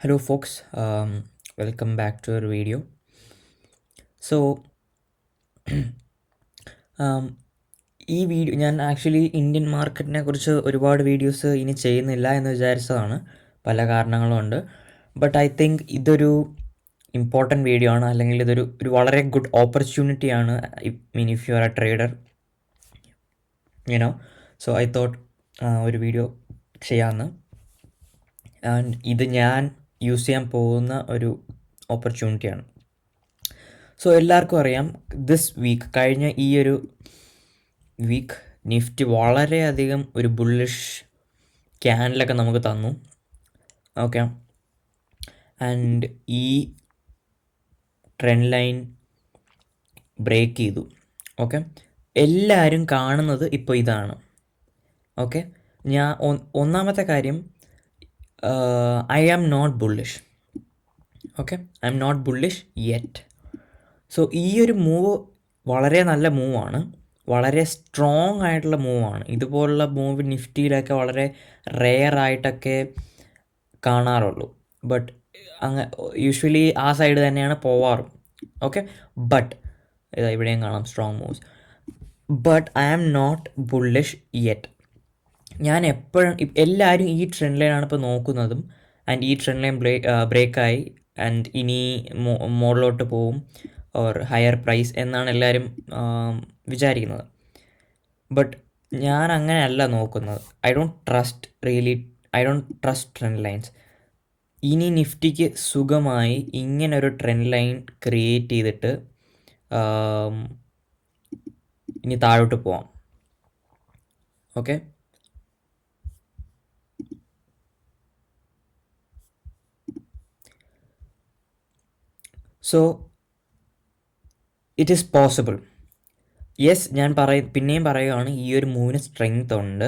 Hello, folks. Welcome back to our video. So, ഈ video ഞാൻ actually Indian മാർക്കറ്റിനെ കുറിച്ച് ഒരുപാട് വീഡിയോസ് ഇനി ചെയ്യുന്നില്ല എന്ന് വിചാരിച്ചതാണ്. പല കാരണങ്ങളുണ്ട്. ബട്ട് ഐ തിങ്ക് ഇതൊരു ഇമ്പോർട്ടൻറ്റ് വീഡിയോ ആണ്, അല്ലെങ്കിൽ ഇതൊരു വളരെ ഗുഡ് ഓപ്പർച്യൂണിറ്റിയാണ്. If you are a trader, so I thought ഒരു വീഡിയോ ചെയ്യാമെന്ന്. ആൻഡ് ഇത് ഞാൻ യൂസ് ചെയ്യാൻ പോകുന്ന ഒരു ഓപ്പർച്യൂണിറ്റിയാണ്. സോ എല്ലാവർക്കും അറിയാം, കഴിഞ്ഞ ഈ ഒരു വീക്ക് നിഫ്റ്റി വളരെയധികം ഒരു ബുള്ളിഷ് ക്യാൻഡിലൊക്കെ നമുക്ക് തന്നു. ഓക്കെ, ആൻഡ് ഈ ട്രെൻഡ് ലൈൻ ബ്രേക്ക് ചെയ്തു. ഓക്കെ, എല്ലാവരും കാണുന്നത് ഇപ്പോൾ ഇതാണ്. ഓക്കെ, ഒന്നാമത്തെ കാര്യം, I am not bullish. Okay, I M not bullish yet. So ഈ ഒരു മൂവ് വളരെ നല്ല മൂവാണ്, വളരെ സ്ട്രോങ് ആയിട്ടുള്ള മൂവാണ്. ഇതുപോലുള്ള മൂവ് നിഫ്റ്റിയിലൊക്കെ വളരെ റെയർ ആയിട്ടൊക്കെ കാണാറുള്ളൂ. ബട്ട് യൂഷ്വലി ആ സൈഡ് തന്നെയാണ് പോവാറും. ഓക്കെ, ബട്ട് ഇവിടെയും കാണാം strong moves. But I am not bullish yet. ഞാൻ എപ്പോഴും എല്ലാവരും ഈ ട്രെൻഡ് ലൈനാണ് ഇപ്പോൾ നോക്കുന്നതും, ആൻഡ് ഈ ട്രെൻഡ് ലൈൻ ബ്രേക്കായി ആൻഡ് ഇനി മുകളിലോട്ട് പോവും ഓർ ഹയർ പ്രൈസ് എന്നാണ് എല്ലാവരും വിചാരിക്കുന്നത്. ബട്ട് ഞാൻ അങ്ങനെയല്ല നോക്കുന്നത്. I don't trust trend lines. ഇനി നിഫ്റ്റിക്ക് സുഖമായി ഇങ്ങനൊരു ട്രെൻഡ് ലൈൻ ക്രിയേറ്റ് ചെയ്തിട്ട് ഇനി താഴോട്ട് പോവാം. Okay, so it is possible. Yes, ഞാൻ പിന്നെയും പറയുകയാണ്, ഈ ഒരു മൂവിന് സ്ട്രെങ്ത് ഉണ്ട്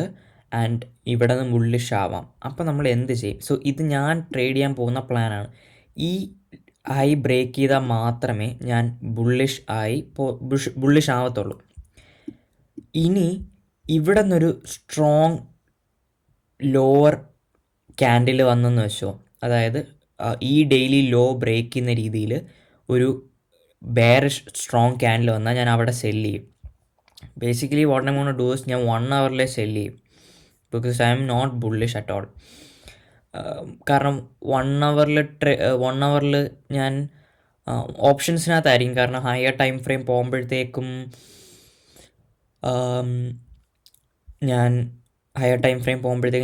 ആൻഡ് ഇവിടെ നിന്ന് ബുള്ളിഷ് ആവാം. അപ്പോൾ നമ്മൾ എന്ത് ചെയ്യും? സോ ഇത് ഞാൻ ട്രേഡ് ചെയ്യാൻ പോകുന്ന പ്ലാനാണ്. ഈ ഹൈ ബ്രേക്ക് ചെയ്താൽ മാത്രമേ ഞാൻ ബുള്ളിഷ് ആവത്തുള്ളൂ. ഇനി ഇവിടെ നിന്നൊരു സ്ട്രോങ് ലോവർ ക്യാൻഡിൽ വന്നെന്ന് വെച്ചോ, അതായത് ഈ ഡെയിലി ലോ ബ്രേക്ക് ചെയ്യുന്ന രീതിയിൽ ഒരു ബെയറിഷ് സ്ട്രോങ് ക്യാൻഡിൽ വന്നാൽ ഞാൻ അവിടെ സെല്ല് ചെയ്യും. Basically what I gonna do is ഞാൻ 1 hourലേ സെല്ല് ചെയ്യും, because I M not bullish at all. കാരണം 1 hourൽ ഞാൻ ഓപ്ഷൻസിനകത്തായിരിക്കും. കാരണം ഹയർ ടൈം ഫ്രെയിം പോകുമ്പോഴത്തേക്കും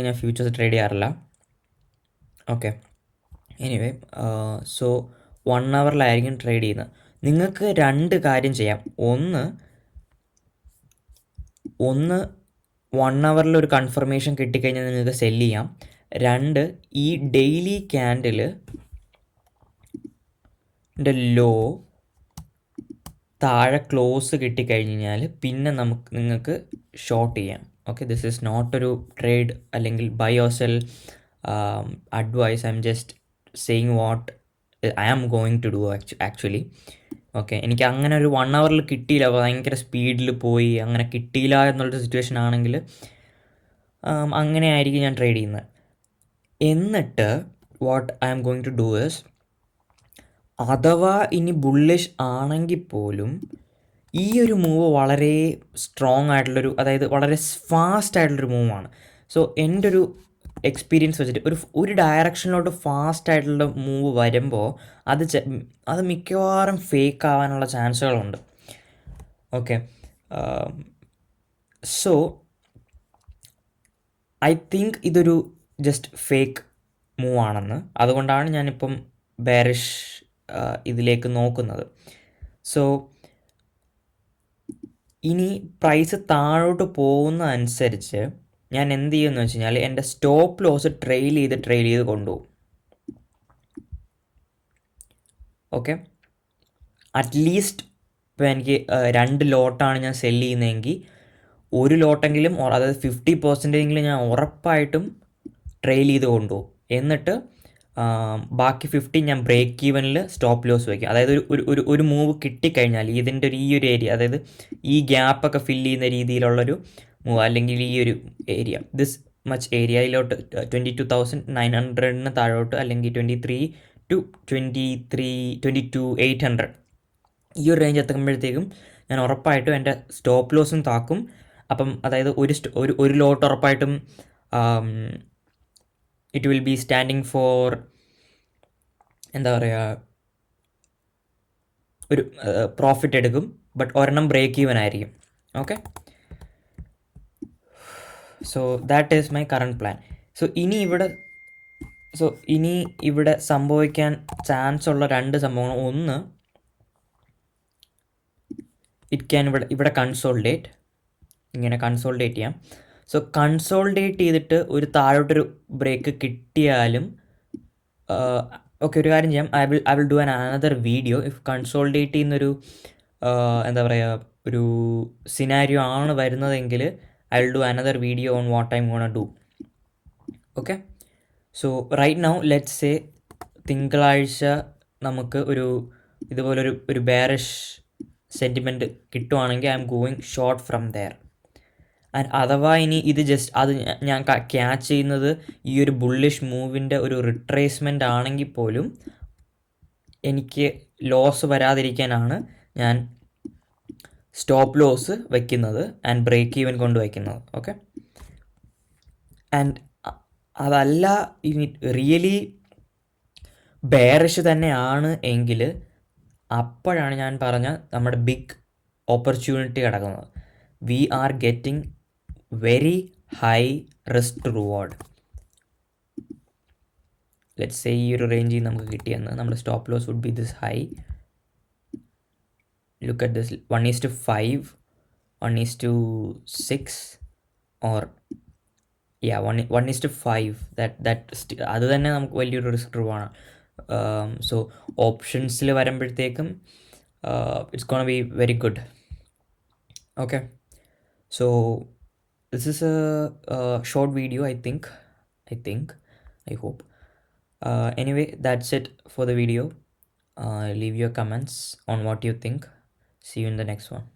ഞാൻ ഫ്യൂച്ചേഴ്സ് ട്രേഡ് ചെയ്യാറില്ല. ഓക്കെ, എനിവേ, സോ 1 hourലായിരിക്കും ട്രേഡ് ചെയ്യുന്നത്. നിങ്ങൾക്ക് 2 കാര്യം ചെയ്യാം. ഒന്ന് 1 hourൽ ഒരു കൺഫർമേഷൻ കിട്ടിക്കഴിഞ്ഞാൽ നിങ്ങൾക്ക് സെല്ല് ചെയ്യാം. 2, ഈ ഡെയിലി ക്യാൻഡിലിൻ്റെ ലോ താഴെ ക്ലോസ് കിട്ടിക്കഴിഞ്ഞാൽ പിന്നെ നിങ്ങൾക്ക് ഷോർട്ട് ചെയ്യാം. ഓക്കെ, ദിസ് ഈസ് നോട്ട് ഒരു ട്രേഡ് അല്ലെങ്കിൽ buy or sell advice. I'm just saying what I am going to do actually. Okay, എനിക്ക് അങ്ങനെ ഒരു 1 hourൽ കിട്ടിയില്ല, ഭയങ്കര സ്പീഡിൽ പോയി അങ്ങനെ കിട്ടിയില്ല എന്നുള്ളൊരു സിറ്റുവേഷൻ ആണെങ്കിൽ അങ്ങനെ ആയിരിക്കും ഞാൻ ട്രേഡ് ചെയ്യുന്നത്. എന്നിട്ട് what I am going to do is, അഥവാ ഇനി ബുള്ളിഷ് ആണെങ്കിൽ പോലും ഈ ഒരു മൂവ് വളരെ സ്ട്രോങ് ആയിട്ടുള്ളൊരു, അതായത് വളരെ ഫാസ്റ്റ് ആയിട്ടുള്ളൊരു മൂവാണ്. സോ എൻ്റെ ഒരു എക്സ്പീരിയൻസ് വെച്ചിട്ട് ഒരു ഡയറക്ഷനിലോട്ട് ഫാസ്റ്റ് ആയിട്ടുള്ള മൂവ് വരുമ്പോൾ അത് മിക്കവാറും ഫേക്ക് ആവാനുള്ള ചാൻസുകളുണ്ട്. ഓക്കെ, സോ ഐ തിങ്ക് ഇതൊരു ജസ്റ്റ് ഫേക്ക് മൂവ് ആണെന്ന്. അതുകൊണ്ടാണ് ഞാനിപ്പം ബെയറിഷ് ഇതിലേക്ക് നോക്കുന്നത്. സോ ഇനി പ്രൈസ് താഴോട്ട് പോകുന്ന അനുസരിച്ച് ഞാൻ എന്ത് ചെയ്യുമെന്ന് വെച്ച് കഴിഞ്ഞാൽ എൻ്റെ സ്റ്റോപ്പ് ലോസ് ട്രെയിൽ ചെയ്ത് കൊണ്ടുപോകും. ഓക്കെ, അറ്റ്ലീസ്റ്റ് ഇപ്പോൾ എനിക്ക് 2 ലോട്ടാണ് ഞാൻ സെല്ല് ചെയ്യുന്നതെങ്കിൽ 1 ലോട്ടെങ്കിലും, അതായത് 50% ഞാൻ ഉറപ്പായിട്ടും ട്രെയിൽ ചെയ്ത് കൊണ്ടുപോകും. എന്നിട്ട് ബാക്കി 50 ഞാൻ ബ്രേക്ക് ഈവനിൽ സ്റ്റോപ്പ് ലോസ് വയ്ക്കും. അതായത് ഒരു മൂവ് കിട്ടിക്കഴിഞ്ഞാൽ ഇതിൻ്റെ ഈ ഒരു ഏരിയ, അതായത് ഈ ഗ്യാപ്പൊക്കെ ഫില്ല് ചെയ്യുന്ന രീതിയിലുള്ളൊരു മൂവ്, അല്ലെങ്കിൽ ഈ ഒരു ഏരിയ, മച്ച് ഏരിയയിലോട്ട് 22,900 താഴോട്ട്, അല്ലെങ്കിൽ 22,800 ഈ ഒരു റേഞ്ച് എത്തുമ്പോഴത്തേക്കും ഞാൻ ഉറപ്പായിട്ടും എൻ്റെ സ്റ്റോപ്പ് ലോസും താക്കും. അപ്പം അതായത് ഒരു ലോട്ട് ഉറപ്പായിട്ടും it will be standing four എന്താ പറയുക, ഒരു പ്രോഫിറ്റ് എടുക്കും. ബട്ട് ഒരെണ്ണം ബ്രേക്ക് ഈവൻ ആയിരിക്കും. Okay, so that is my current plan. So ഇനി ഇവിടെ സംഭവിക്കാൻ ചാൻസ് ഉള്ള രണ്ട് സംഭവങ്ങൾ. ഒന്ന്, ഇറ്റ് ക്യാൻ ഇവിടെ കൺസോൾഡേറ്റ്, ഇങ്ങനെ കൺസോൾഡേറ്റ് ചെയ്യാം. സോ കൺസോൾഡേറ്റ് ചെയ്തിട്ട് ഒരു താഴോട്ടൊരു ബ്രേക്ക് കിട്ടിയാലും ഓക്കെ, ഒരു കാര്യം ചെയ്യാം. I will do another video if consolidate ചെയ്യുന്നൊരു എന്താ പറയുക, ഒരു സിനാരിയോ ആണ് വരുന്നതെങ്കിൽ I will do another video on what I gonna do. Okay, so right now let's say തിങ്കളാഴ്ച നമുക്ക് ഇതുപോലൊരു ബെയറിഷ് സെൻറ്റിമെൻറ്റ് കിട്ടുവാണെങ്കിൽ I'm going short from there. And അഥവാ ഇനി ഇത് ജസ്റ്റ് അത് ഞാൻ ക്യാച്ച് ചെയ്യുന്നത് ഈ ഒരു ബുള്ളിഷ് മൂവിൻ്റെ ഒരു റിട്രേസ്മെൻ്റ് ആണെങ്കിൽ പോലും എനിക്ക് ലോസ് വരാതിരിക്കാനാണ് ഞാൻ സ്റ്റോപ്പ് ലോസ് വയ്ക്കുന്നത് ആൻഡ് ബ്രേക്ക് ഈവൻ കൊണ്ട് വയ്ക്കുന്നത്. ഓക്കെ, ആൻഡ് അതല്ല ഇനി റിയലി ബെയറിഷ് തന്നെയാണ് എങ്കിൽ അപ്പോഴാണ് ഞാൻ പറഞ്ഞ നമ്മുടെ ബിഗ് ഓപ്പർച്യൂണിറ്റി കിടക്കുന്നത്. We are getting very high risk to reward. Let's say ഈ ഒരു റേഞ്ചിൽ നമുക്ക് കിട്ടിയെന്ന് നമ്മുടെ stop loss would be this high. Look at this, 1:5, 1:6 or 1:5. അത് തന്നെ നമുക്ക് വലിയൊരു റിസ്ക് റിവാർഡാണ്. സോ ഓപ്ഷൻസിൽ വരുമ്പോഴത്തേക്കും it's gonna be very good. Okay, so this is a short video, I think, I hope. Anyway, that's it for the video. Leave your comments on what you think. See you in the next one.